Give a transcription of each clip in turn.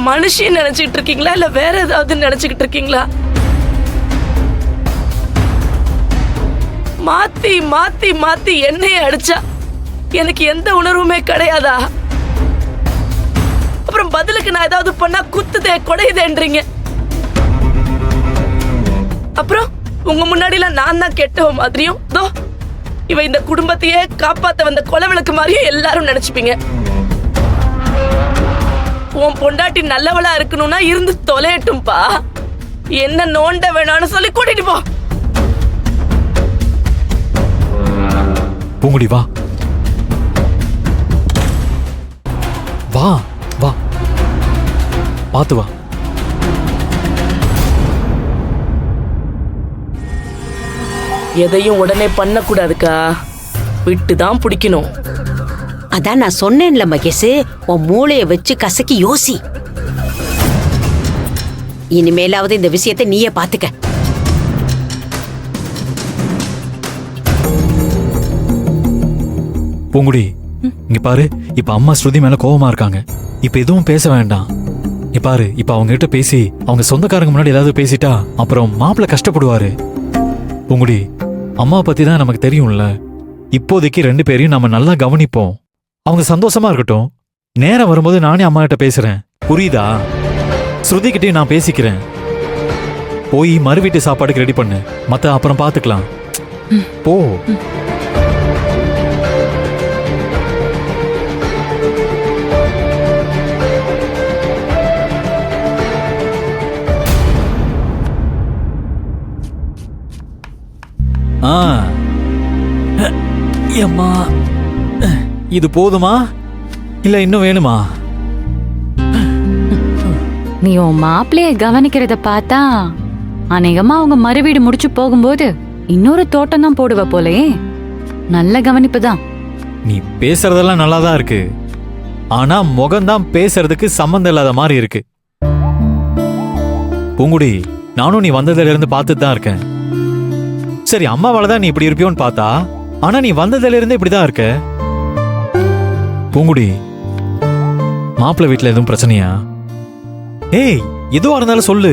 மனுஷன் நினைச்சுக்கிட்டு இருக்கீங்களா இல்ல வேற ஏதாவது நினைச்சுக்கிட்டு இருக்கீங்களா? மாத்தி மாத்தி மாத்தி என்னைய அடிச்சா எனக்கு எந்த உணர்வுமே கிடையாதா? அப்புறம் பதிலுக்கு நான் ஏதாவது பண்ணா குத்துதே கொடையுதேன்றீங்க. அப்புறம் உங்க முன்னாடிலாம் நான் தான் கெட்டவ மாதிரியும் இவ இந்த குடும்பத்தையே காப்பாத்த வந்த கொலவிளக்கு மாதிரியும் எல்லாரும் நினைச்சுப்பீங்க. உன் பொண்டாட்டி நல்லவளா இருக்கணும்னா இருந்து தொலையட்டும்பா. என்ன நோண்ட வேணான்னு சொல்லி கூட்டிட்டு போ. பூங்குடி வா வா வா, பாத்து வா. எதையும் உடனே பண்ணக்கூடாதுக்கா, விட்டுதான் பிடிக்கணும். அதான் நான் சொன்னேன்ல மகேஷ், உன் மூளைய வச்சு கசக்கி யோசி. இனிமேலாவது இந்த விஷயத்தை நீயே பாத்துக்க. பூங்குடி இங்க பாரு, இப்ப அம்மா ஸ்ருதி மேல கோவமா இருக்காங்க. இப்ப எதுவும் பேச வேண்டாம். இப்ப பாரு, இப்ப அவங்க கிட்ட பேசி அவங்க சொந்தக்காரங்க முன்னாடி ஏதாவது பேசிட்டா அப்புறம் மாப்பிள்ள கஷ்டப்படுவாரு. பூங்குடி, அம்மாவை பத்தி தான் நமக்கு தெரியும்ல. இப்போதைக்கு 2 பேரையும் நம்ம நல்லா கவனிப்போம். அவங்க சந்தோஷமா இருக்கட்டும். நேரம் வரும்போது நானே அம்மா கிட்ட பேசுறேன், புரியுதா? ஸ்ருதி கிட்டே நான் பேசிக்கிறேன். போய் மறு வீட்டு சாப்பாடுக்கு ரெடி பண்ணு, மத்த அப்புறம் பாத்துக்கலாம். போ. அம்மா, இது போதுமா இல்ல இன்னும் வேணுமா? நீ உன் மாப்பிள்ளைய கவனிக்கிறத பார்த்தா அநேகமா அவங்க மறுவீடு முடிச்சு போகும்போது இன்னொரு தோட்டம் தான் போடுவ போலே. நல்ல கவனிப்பு தான். நீ பேசுறதெல்லாம் நல்லாதான் இருக்கு, ஆனா முகம்தான் பேசுறதுக்கு சம்பந்தம் இல்லாத மாதிரி இருக்கு. பூங்குடி, நானும் நீ வந்ததுல இருந்து பார்த்துட்டு தான் இருக்கேன். சரி, அம்மாவாலதான் நீ இப்படி இருப்பியோன்னு பார்த்தா, ஆனா நீ வந்ததுல இருந்து இப்படிதான் இருக்க. பூங்குடி, மாப்பிள்ளை வீட்டுல எதுவும் பிரச்சனையா? ஏய், எதுவா இருந்தாலும் சொல்லு.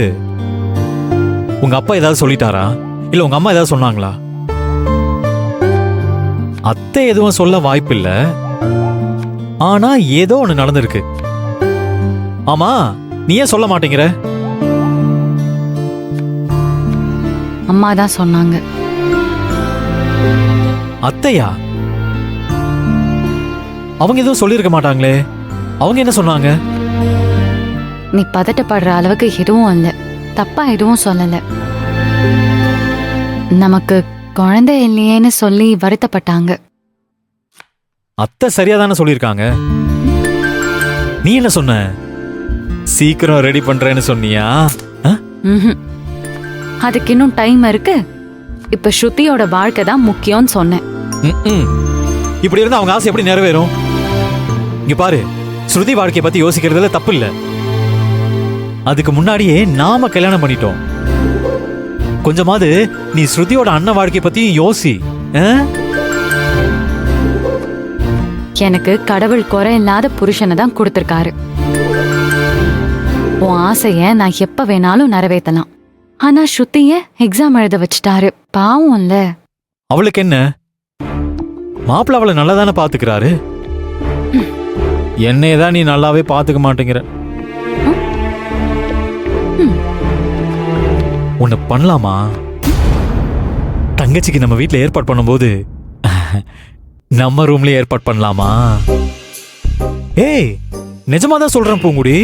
உங்க அப்பா ஏதாவது சொல்லிட்டாரா இல்ல உங்க அம்மா ஏதாவது சொன்னாங்களா? அத்தை எதுவும் சொல்ல வாய்ப்பில்ல, ஆனா ஏதோ ஒண்ணு நடந்திருக்கு. ஆமா, நீ ஏன் சொல்ல மாட்டேங்கிற? அம்மா தான் சொன்னாங்க. அத்தையா? அவங்க எதுவும் சொல்லிருக்க மாட்டாங்களே. அவங்க என்ன சொன்னாங்க? நீ பதட்டப்படுற அளவுக்கு எதுவும் இல்ல, தப்பா எதுவும் சொல்லல. நமக்கு குழந்தை இல்லையேன்னு சொல்லி வருத்தப்பட்டாங்க. அத்தை சரியா தானே சொல்லிருக்காங்க. நீ என்ன சொன்ன? சீக்கிரம் ரெடி பண்றேன்னு சொன்னியா? அதுக்கு இன்னும் டைம் இருக்கு. இப்ப ஸ்ருதியோட வாழ்க்கை தான் முக்கியம்னு சொன்னேன். இப்படி இருந்தா அவங்க ஆசை எப்படி நிறைவேறும்? இங்க பாரு, ஸ்ருதி வாழ்க்கையை பத்தி யோசிக்கிறதுல தப்பு இல்ல. அதுக்கு முன்னாடியே நாம கல்யாணம் பண்ணிட்டோம். கொஞ்சமாவது நீ ஸ்ருதியோட அண்ணன் வாழ்க்கையை பத்தியும் யோசி. எனக்கு கடவுள் குறை இல்லாத புருஷனை தான் கொடுத்திருக்காரு. உன் ஆசைய நான் எப்ப வேணாலும் நிறைவேற்றலாம். ஆனா ஸ்ருதிய எக்ஸாம் எழுத வச்சுட்டாரு. பாவம் இல்ல. அவளுக்கு என்ன? மாப்பிள்ள அவளை நல்லா தானே பாத்துக்கிறாரு. என்னையதான் நீ நல்லாவே பாத்துக்க மாட்டேங்கிற. உன்னை பண்ணலாமா? தங்கச்சிக்கு நம்ம வீட்டுல ஏற்பாடு பண்ணும்போது நம்ம ரூம்ல ஏற்பாடு பண்ணலாமா? ஏய், நிஜமாதான் சொல்றேன் பூங்குடி.